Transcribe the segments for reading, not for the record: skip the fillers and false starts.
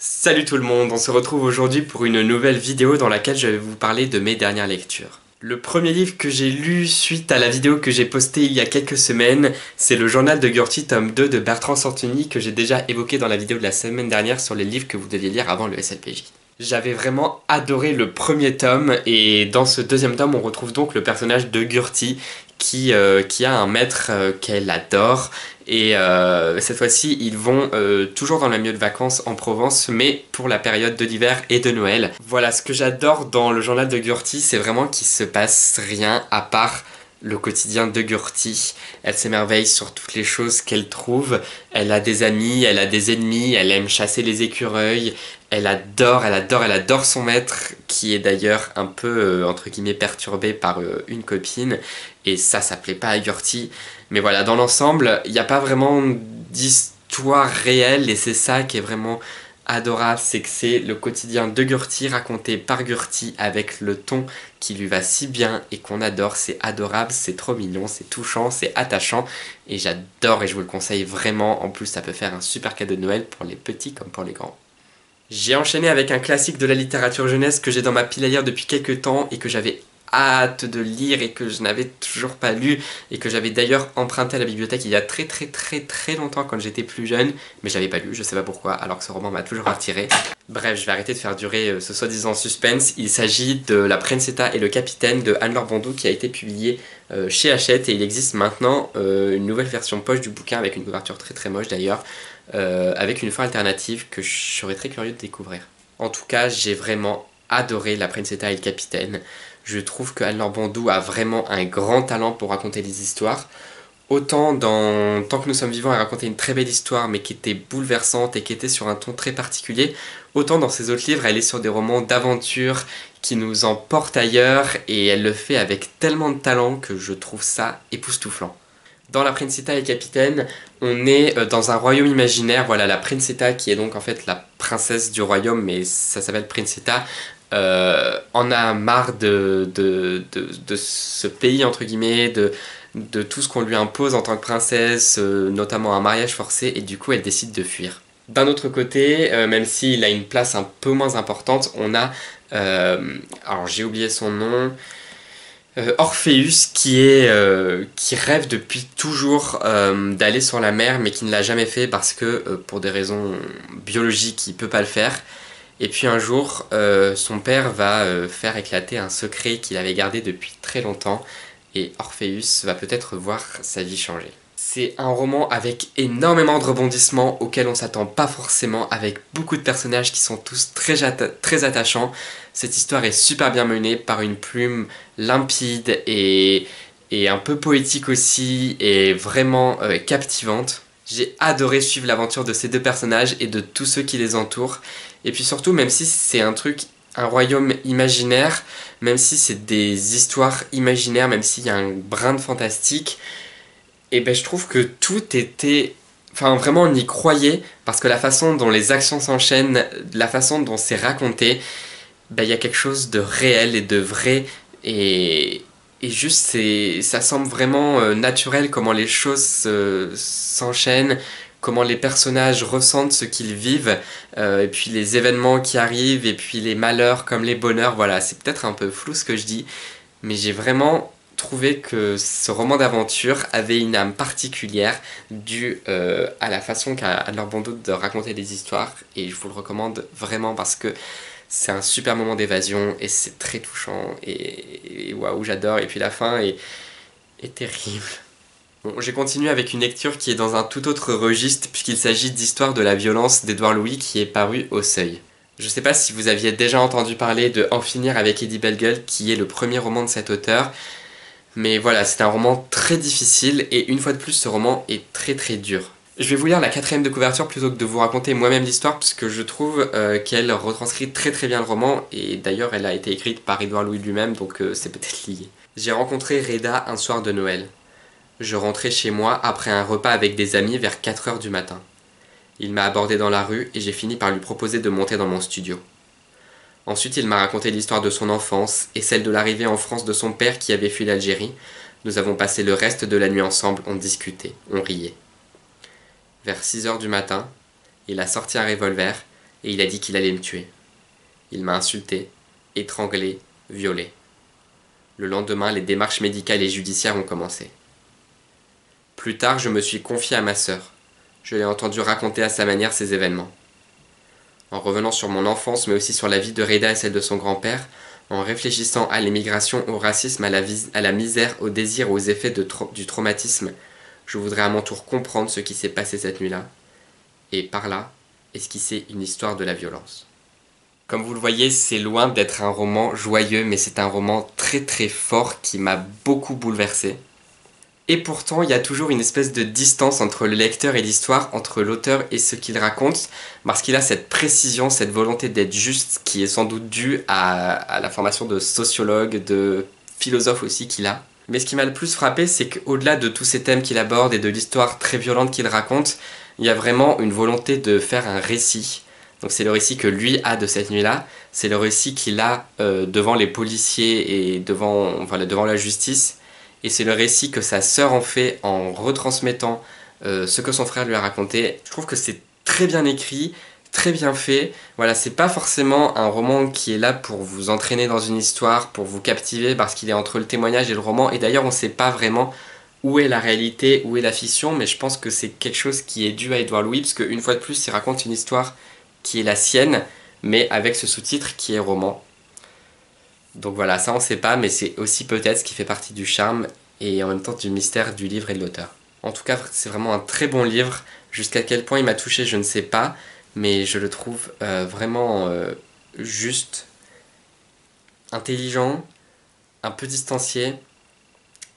Salut tout le monde, on se retrouve aujourd'hui pour une nouvelle vidéo dans laquelle je vais vous parler de mes dernières lectures. Le premier livre que j'ai lu suite à la vidéo que j'ai postée il y a quelques semaines, c'est le Journal de Gurty tome 2 de Bertrand Santoni que j'ai déjà évoqué dans la vidéo de la semaine dernière sur les livres que vous deviez lire avant le SLPJ. J'avais vraiment adoré le premier tome et dans ce deuxième tome on retrouve donc le personnage de Gurty qui a un maître qu'elle adore et cette fois-ci ils vont toujours dans le même lieu de vacances en Provence mais pour la période de l'hiver et de Noël. Voilà, ce que j'adore dans le journal de Gurty, c'est vraiment qu'il se passe rien à part le quotidien de Gurty. Elle s'émerveille sur toutes les choses qu'elle trouve, elle a des amis, elle a des ennemis, elle aime chasser les écureuils, elle adore son maître qui est d'ailleurs un peu entre guillemets perturbé par une copine et ça plaît pas à Gurty. Mais voilà, dans l'ensemble, il n'y a pas vraiment d'histoire réelle et c'est ça qui est vraiment adorable, c'est que c'est le quotidien de Gurty raconté par Gurty avec le ton qui lui va si bien et qu'on adore. C'est adorable, c'est trop mignon, c'est touchant, c'est attachant et j'adore et je vous le conseille vraiment. En plus ça peut faire un super cadeau de Noël pour les petits comme pour les grands. J'ai enchaîné avec un classique de la littérature jeunesse que j'ai dans ma pile à lire depuis quelques temps et que j'avais hâte de lire et que je n'avais toujours pas lu et que j'avais d'ailleurs emprunté à la bibliothèque il y a très longtemps quand j'étais plus jeune, mais j'avais pas lu, je sais pas pourquoi, alors que ce roman m'a toujours attiré. Bref, je vais arrêter de faire durer ce soi-disant suspense. Il s'agit de La Princita et le Capitaine de Anne-Laure Bondou qui a été publié chez Hachette et il existe maintenant une nouvelle version poche du bouquin avec une couverture très moche d'ailleurs, avec une fin alternative que je serais très curieux de découvrir. En tout cas, j'ai vraiment adoré La Princita et le Capitaine. Je trouve que Anne-Laure Bondou a vraiment un grand talent pour raconter des histoires. Autant dans Tant que nous sommes vivants, elle racontait une très belle histoire mais qui était bouleversante et qui était sur un ton très particulier. Autant dans ses autres livres, elle est sur des romans d'aventure qui nous emportent ailleurs et elle le fait avec tellement de talent que je trouve ça époustouflant. Dans La Princita et le Capitaine, on est dans un royaume imaginaire. Voilà, la Princita qui est donc en fait la princesse du royaume mais ça s'appelle Princita. En a marre de ce pays entre guillemets, de tout ce qu'on lui impose en tant que princesse, notamment un mariage forcé, et du coup elle décide de fuir. D'un autre côté, même s'il a une place un peu moins importante, on a, alors j'ai oublié son nom, Orpheus qui rêve depuis toujours d'aller sur la mer mais qui ne l'a jamais fait parce que pour des raisons biologiques il peut pas le faire. Et puis un jour, son père va faire éclater un secret qu'il avait gardé depuis très longtemps et Orpheus va peut-être voir sa vie changer. C'est un roman avec énormément de rebondissements auxquels on s'attend pas forcément, avec beaucoup de personnages qui sont tous très attachants. Cette histoire est super bien menée par une plume limpide et un peu poétique aussi et vraiment captivante. J'ai adoré suivre l'aventure de ces deux personnages et de tous ceux qui les entourent. Et puis surtout, même si c'est un royaume imaginaire, même si c'est des histoires imaginaires, même s'il y a un brin de fantastique, et ben je trouve que tout était... Enfin vraiment on y croyait, parce que la façon dont les actions s'enchaînent, la façon dont c'est raconté, ben il y a quelque chose de réel et de vrai, et juste ça semble vraiment naturel comment les choses s'enchaînent, comment les personnages ressentent ce qu'ils vivent, et puis les événements qui arrivent, et puis les malheurs comme les bonheurs, voilà, c'est peut-être un peu flou ce que je dis, mais j'ai vraiment trouvé que ce roman d'aventure avait une âme particulière due à la façon qu'a Anne-Laure Bondou de raconter des histoires, et je vous le recommande vraiment parce que c'est un super moment d'évasion, et c'est très touchant, et waouh, j'adore, et puis la fin est terrible. Bon, j'ai continué avec une lecture qui est dans un tout autre registre puisqu'il s'agit d'Histoire de la violence d'Édouard Louis qui est paru au Seuil. Je sais pas si vous aviez déjà entendu parler de En finir avec Eddie Bellegueule qui est le premier roman de cet auteur, mais voilà, c'est un roman très difficile et une fois de plus ce roman est très dur. Je vais vous lire la quatrième de couverture plutôt que de vous raconter moi-même l'histoire puisque je trouve qu'elle retranscrit très bien le roman et d'ailleurs elle a été écrite par Édouard Louis lui-même donc c'est peut-être lié. J'ai rencontré Reda un soir de Noël. Je rentrais chez moi après un repas avec des amis vers 4 heures du matin. Il m'a abordé dans la rue et j'ai fini par lui proposer de monter dans mon studio. Ensuite, il m'a raconté l'histoire de son enfance et celle de l'arrivée en France de son père qui avait fui l'Algérie. Nous avons passé le reste de la nuit ensemble, on discutait, on riait. Vers 6 heures du matin, il a sorti un revolver et il a dit qu'il allait me tuer. Il m'a insulté, étranglé, violé. Le lendemain, les démarches médicales et judiciaires ont commencé. Plus tard, je me suis confié à ma sœur. Je l'ai entendu raconter à sa manière ces événements. En revenant sur mon enfance, mais aussi sur la vie de Reda et celle de son grand-père, en réfléchissant à l'immigration, au racisme, à la misère, au désir, aux effets du traumatisme, je voudrais à mon tour comprendre ce qui s'est passé cette nuit-là, et par là, esquisser une histoire de la violence. Comme vous le voyez, c'est loin d'être un roman joyeux, mais c'est un roman très très fort qui m'a beaucoup bouleversé. Et pourtant, il y a toujours une espèce de distance entre le lecteur et l'histoire, entre l'auteur et ce qu'il raconte, parce qu'il a cette précision, cette volonté d'être juste, qui est sans doute due à la formation de sociologue, de philosophe aussi qu'il a. Mais ce qui m'a le plus frappé, c'est qu'au-delà de tous ces thèmes qu'il aborde et de l'histoire très violente qu'il raconte, il y a vraiment une volonté de faire un récit. Donc c'est le récit que lui a de cette nuit-là, c'est le récit qu'il a devant les policiers et devant la justice, et c'est le récit que sa sœur en fait en retransmettant ce que son frère lui a raconté. Je trouve que c'est très bien écrit, très bien fait. Voilà, c'est pas forcément un roman qui est là pour vous entraîner dans une histoire, pour vous captiver, parce qu'il est entre le témoignage et le roman, et d'ailleurs on sait pas vraiment où est la réalité, où est la fiction, mais je pense que c'est quelque chose qui est dû à Édouard Louis, parce qu'une fois de plus il raconte une histoire qui est la sienne, mais avec ce sous-titre qui est roman. Donc voilà, ça on sait pas, mais c'est aussi peut-être ce qui fait partie du charme et en même temps du mystère du livre et de l'auteur. En tout cas, c'est vraiment un très bon livre. Jusqu'à quel point il m'a touché, je ne sais pas, mais je le trouve vraiment juste, intelligent, un peu distancié,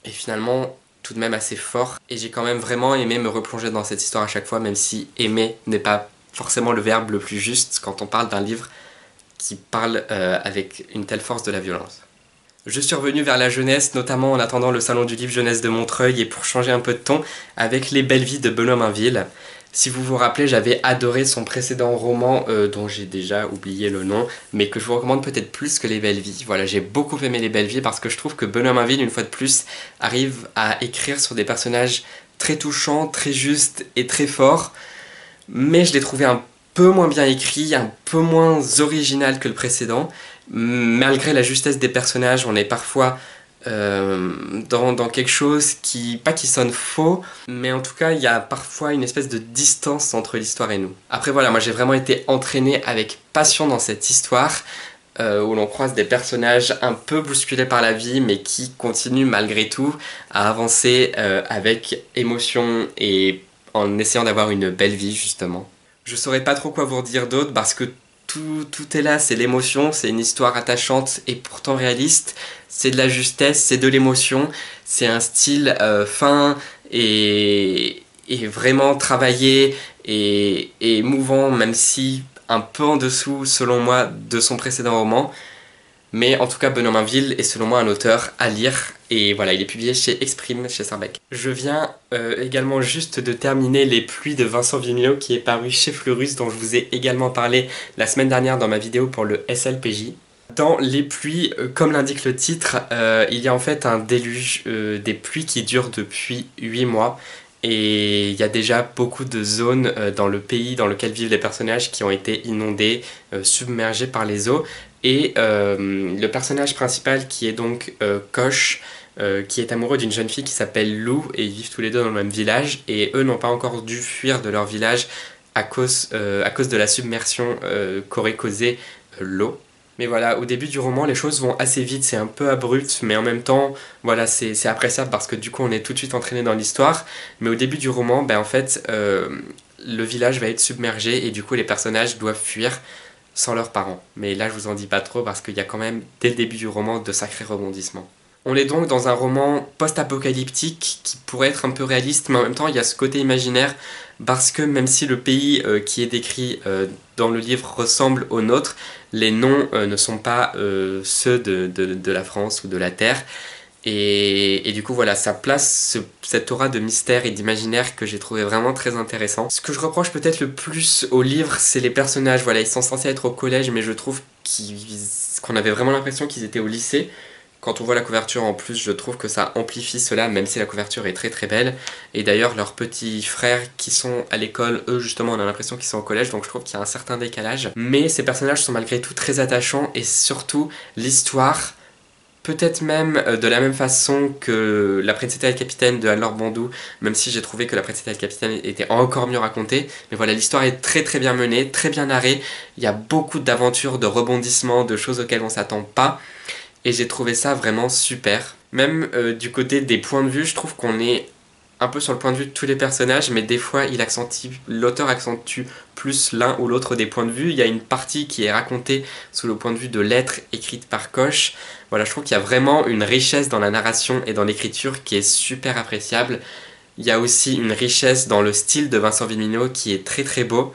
et finalement tout de même assez fort. Et j'ai quand même vraiment aimé me replonger dans cette histoire à chaque fois, même si aimer n'est pas forcément le verbe le plus juste quand on parle d'un livre qui parle avec une telle force de la violence. Je suis revenu vers la jeunesse, notamment en attendant le salon du livre jeunesse de Montreuil et pour changer un peu de ton, avec Les Belles Vies de Benoît Mainville. Si vous vous rappelez, j'avais adoré son précédent roman dont j'ai déjà oublié le nom, mais que je vous recommande peut-être plus que Les Belles Vies. Voilà, j'ai beaucoup aimé Les Belles Vies parce que je trouve que Benoît Mainville, une fois de plus, arrive à écrire sur des personnages très touchants, très justes et très forts, mais je l'ai trouvé un peu moins bien écrit, un peu moins original que le précédent. Malgré la justesse des personnages, on est parfois dans quelque chose pas qui sonne faux, mais en tout cas il y a parfois une espèce de distance entre l'histoire et nous. Après voilà, moi j'ai vraiment été entraîné avec passion dans cette histoire, où l'on croise des personnages un peu bousculés par la vie, mais qui continuent malgré tout à avancer avec émotion et en essayant d'avoir une belle vie justement. Je saurais pas trop quoi vous dire d'autre parce que tout est là, c'est l'émotion, c'est une histoire attachante et pourtant réaliste, c'est de la justesse, c'est de l'émotion, c'est un style fin et vraiment travaillé et émouvant, même si un peu en dessous, selon moi, de son précédent roman. Mais en tout cas, Benoît Mainville est selon moi un auteur à lire. Et voilà, il est publié chez Exprime, chez Sarbec. Je viens également juste de terminer Les Pluies de Vincent Vimeo qui est paru chez Fleurus, dont je vous ai également parlé la semaine dernière dans ma vidéo pour le SLPJ. Dans Les Pluies, comme l'indique le titre, il y a en fait un déluge, des pluies qui durent depuis 8 mois. Et il y a déjà beaucoup de zones dans le pays dans lequel vivent les personnages qui ont été inondées, submergées par les eaux. Et le personnage principal qui est donc Coche, qui est amoureux d'une jeune fille qui s'appelle Lou, et ils vivent tous les deux dans le même village, et eux n'ont pas encore dû fuir de leur village à cause de la submersion qu'aurait causé l'eau. Mais voilà, au début du roman, les choses vont assez vite, c'est un peu abrupt, mais en même temps, voilà, c'est appréciable parce que du coup on est tout de suite entraîné dans l'histoire. Mais au début du roman, ben, en fait, le village va être submergé et du coup les personnages doivent fuir sans leurs parents. Mais là je vous en dis pas trop parce qu'il y a quand même, dès le début du roman, de sacrés rebondissements. On est donc dans un roman post-apocalyptique qui pourrait être un peu réaliste, mais en même temps il y a ce côté imaginaire parce que même si le pays qui est décrit dans le livre ressemble au nôtre, les noms ne sont pas ceux de la France ou de la Terre. Et du coup voilà, ça place cette aura de mystère et d'imaginaire que j'ai trouvé vraiment très intéressant. Ce que je reproche peut-être le plus au livre, c'est les personnages. Voilà, ils sont censés être au collège, mais je trouve qu'on avait vraiment l'impression qu'ils étaient au lycée, Quand on voit la couverture en plus, je trouve que ça amplifie cela, même si la couverture est très très belle. Et d'ailleurs, leurs petits frères qui sont à l'école, eux justement, on a l'impression qu'ils sont au collège, donc je trouve qu'il y a un certain décalage. Mais ces personnages sont malgré tout très attachants, et surtout, l'histoire, peut-être même de la même façon que La Princesse et le Capitaine de Anne-Laure Bandou, même si j'ai trouvé que La Princesse et le Capitaine était encore mieux racontée. Mais voilà, l'histoire est très très bien menée, très bien narrée. Il y a beaucoup d'aventures, de rebondissements, de choses auxquelles on s'attend pas. Et j'ai trouvé ça vraiment super. Même du côté des points de vue, je trouve qu'on est un peu sur le point de vue de tous les personnages, mais des fois l'auteur accentue plus l'un ou l'autre des points de vue. Il y a une partie qui est racontée sous le point de vue de lettres écrites par Coche. Voilà, je trouve qu'il y a vraiment une richesse dans la narration et dans l'écriture qui est super appréciable. Il y a aussi une richesse dans le style de Vincent Vimino qui est très très beau.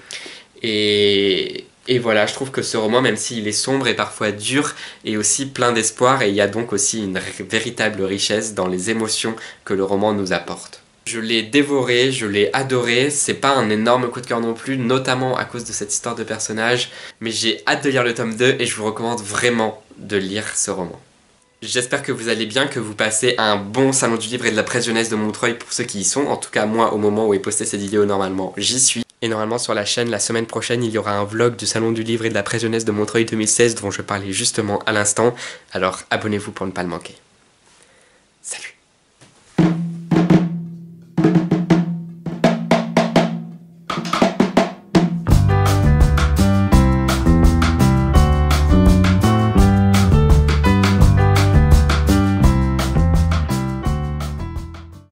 Et voilà, je trouve que ce roman, même s'il est sombre et parfois dur, est aussi plein d'espoir, et il y a donc aussi une véritable richesse dans les émotions que le roman nous apporte. Je l'ai dévoré, je l'ai adoré, c'est pas un énorme coup de cœur non plus, notamment à cause de cette histoire de personnage, mais j'ai hâte de lire le tome 2 et je vous recommande vraiment de lire ce roman. J'espère que vous allez bien, que vous passez un bon salon du livre et de la presse jeunesse de Montreuil pour ceux qui y sont. En tout cas, moi, au moment où est postée cette vidéo, normalement, j'y suis. Et normalement, sur la chaîne, la semaine prochaine, il y aura un vlog du salon du livre et de la presse jeunesse de Montreuil 2016 dont je parlais justement à l'instant. Alors, abonnez-vous pour ne pas le manquer. Salut!